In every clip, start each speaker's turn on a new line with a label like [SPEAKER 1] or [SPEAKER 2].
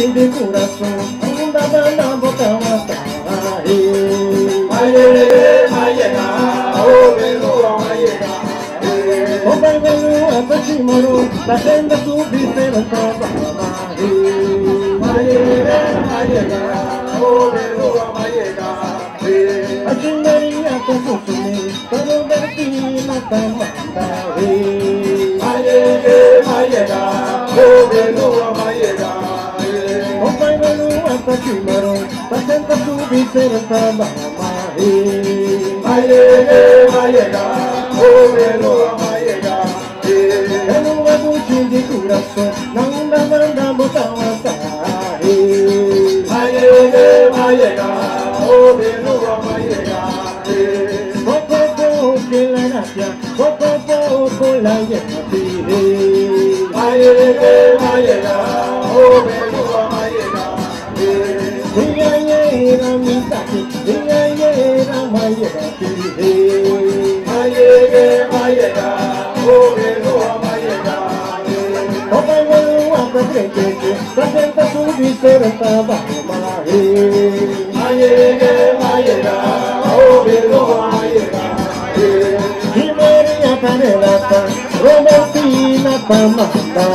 [SPEAKER 1] de coração, ainda dá botão atrás. O vai vendo a Tachimoro, da tenda subir pela cova. A chingaria com consumir, todo daqui na tamata. O vai vendo a Tachimoro, da tenda subir pela cova. Eu não aguento de coração, não dá botão atrás. Poco que la gracia, poco la llena. Diga mi tati, diga o vai vendo a Tachimoro, da tenda subir pela cova. Chimeria canelata, Robertina tamata.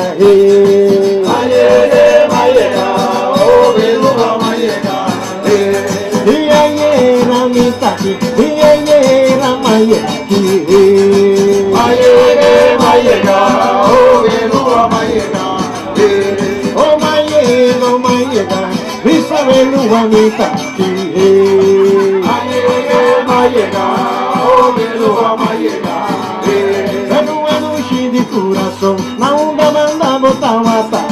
[SPEAKER 1] Diayera mitaki, diayera mayeki. Oh mayega, visavelu amitaki. Anu de coração, não dá botão atrás.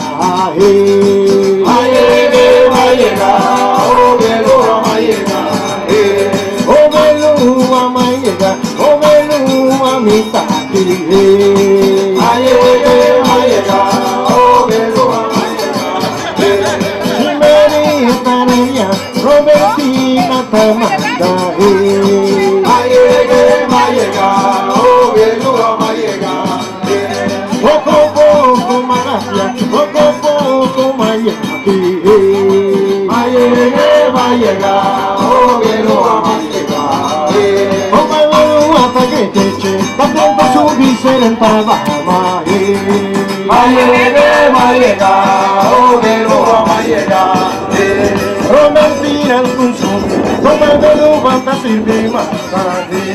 [SPEAKER 1] O velu amitaki. Chimeria Robertina tamata. Poco malacia, poco mayeki. O vai vendo a paquete, da tenda subir serentava. Robertina al consumo, come velu vanta sirve massaggi.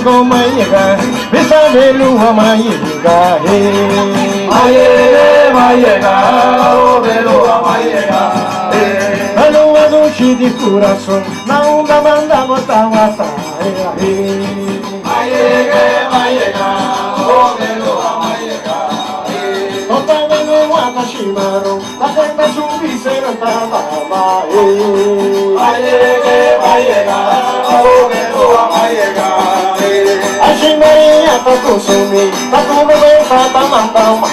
[SPEAKER 1] O mayega, visavelu mayega. Anu aguchi de coração, não dá botão atrás. O vai vendo a Tachimoro, da tenda subir serentava. A chimeria tá consumir, tá comendo bem, tá matando.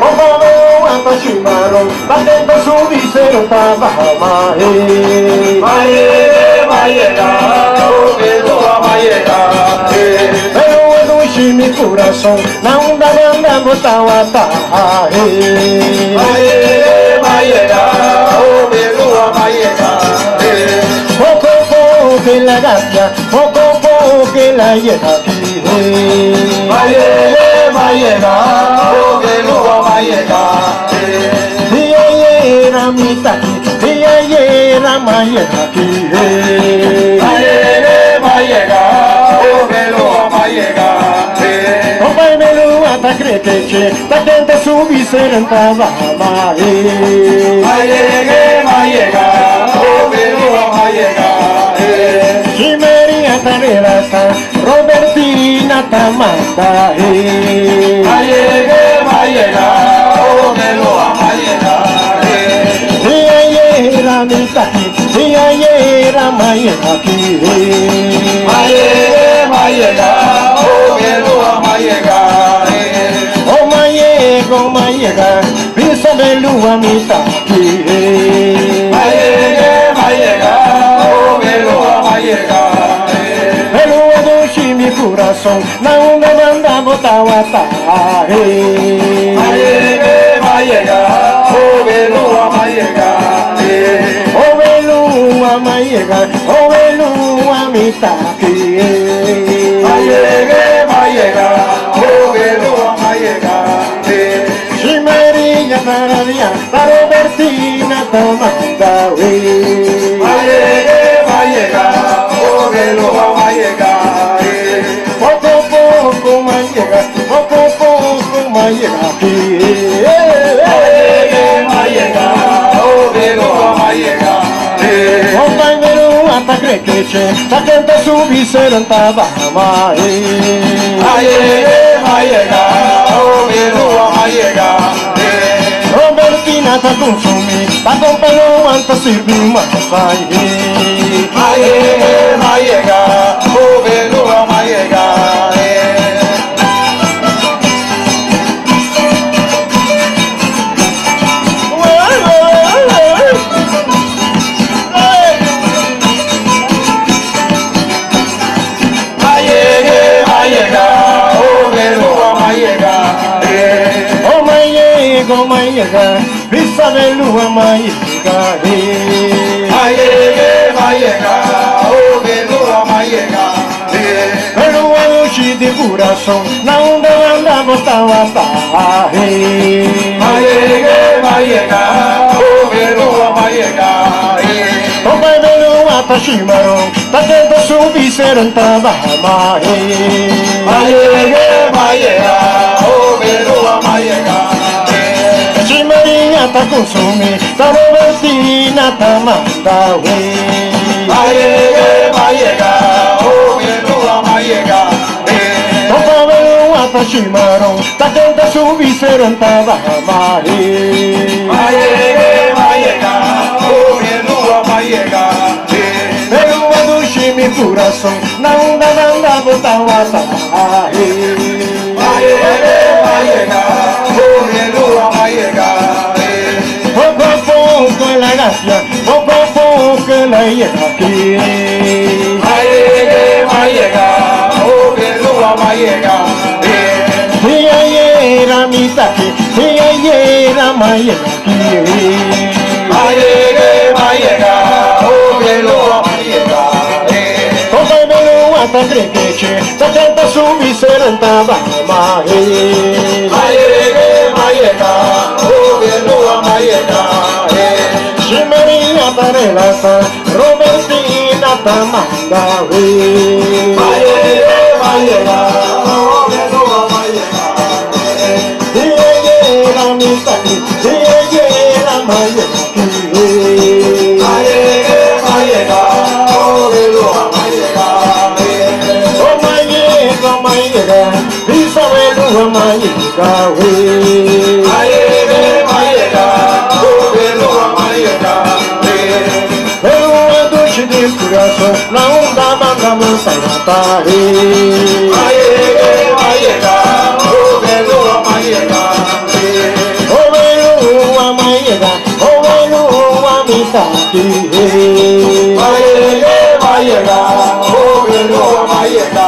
[SPEAKER 1] O valeu a Tachimoro, da tenda subir serentava. Eu anunciei meu coração, não dá botão atrás. Poco que la gracia, poco que la llena. Diayera mitaki, diayera mayeki. O vai vendo a paquete, da tenda subir serentava. Chimeria canelata, Robertina tamata. mitaki, mayega mayega, mayega, oh belua mayega, oh mayega, bisa belua mitaki, mayega, oh belua mayega, belua do shimi coração, não manda botar o ataque, mayega, oh belua mayega, oh belua mayega, oh belua mitaki, mayega, oh belua mayega, Maria Maria, para Robertina Tamanda, mayega, oh belua mayega, pouco pouco mayega, mayega, oh belua mayega, oh pai belua tá crequeche, tá canta subir serantava, mayega, oh belua mayega, Robertina tá com fome, tá acompanhando anta servir uma sai. Mayega, oh belua mayega. Oh mayega, bisa belua mayega, mayega, oh belua mayega, belua luci de coração, na onda botar o ataque, mayega, oh belua mayega, oh pai belua tá chimarrão, tá tenta subir serantava, mayega, oh belua mayega. Maria tá com fome, tá Robertina tá mandando. Mayega, oh belua mayega. Oh belua tá chimarrão, tá tenta subir serantava. Mayega, oh belua mayega. Belua do chime coração, na onda botar o ataque. Mayega, oh belua mayega. Poco la gracia, poco la llega aquí. Mayega, oh belua mayega. Mayega mitaki, mayega mayega aquí. Mayega, oh belua mayega. Oh belua tá crequeche, tá tenta subir serantava. Mayega, oh belua mayega. Maria Barelata, Robertina Tamanda, mayega, oh belua mayega, mayega mitaki, mayega mayega, mayega, oh belua mayega, oh mayega, bisa belua mayega, mayega, oh belua mayega. Belua doce de coração, na onda manda monta e atare. Mayega, oh belua mayega. Oh belua mayega, oh belua mitaki. Mayega, oh belua mayega.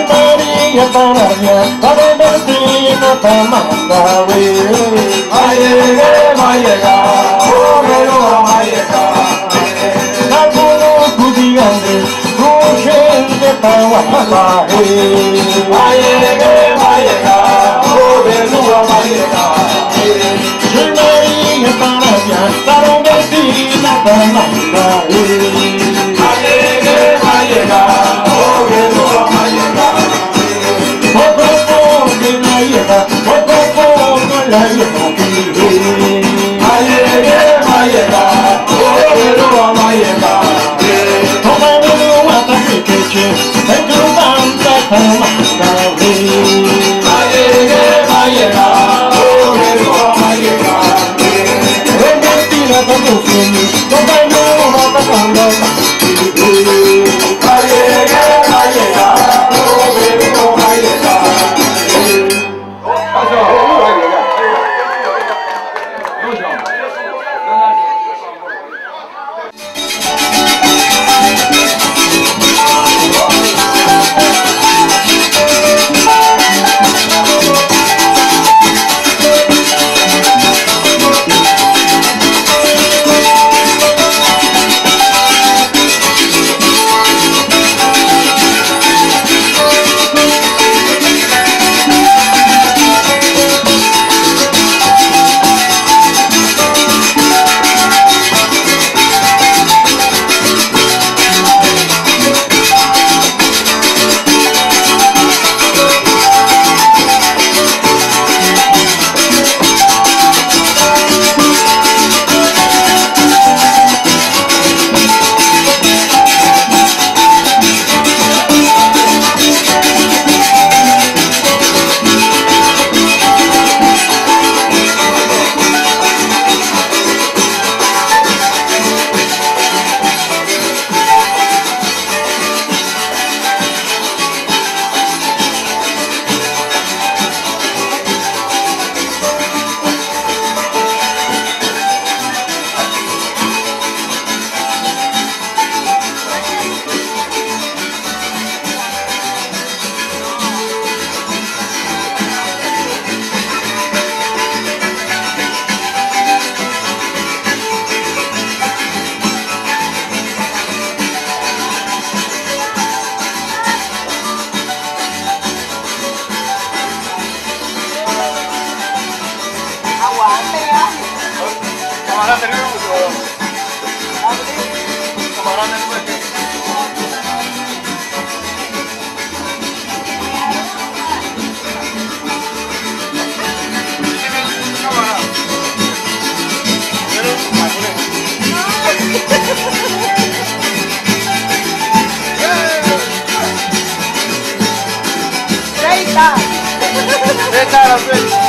[SPEAKER 1] Maria Maria, para Robertina Tamanda. Mayega, oh belua mayega. Mayega, oh belua mayega. Maria Maria, para Robertina Tamanda. Mayega, oh belua mayega. Poco la llega, mayega, oh belua mayega. Oh belua tá crequeche, vem cantando tamanda. Mayega, oh belua mayega. Robertina tá com consumir. Não vai não, volta com volta. Vai chegar, o verão vai chegar.
[SPEAKER 2] Eita!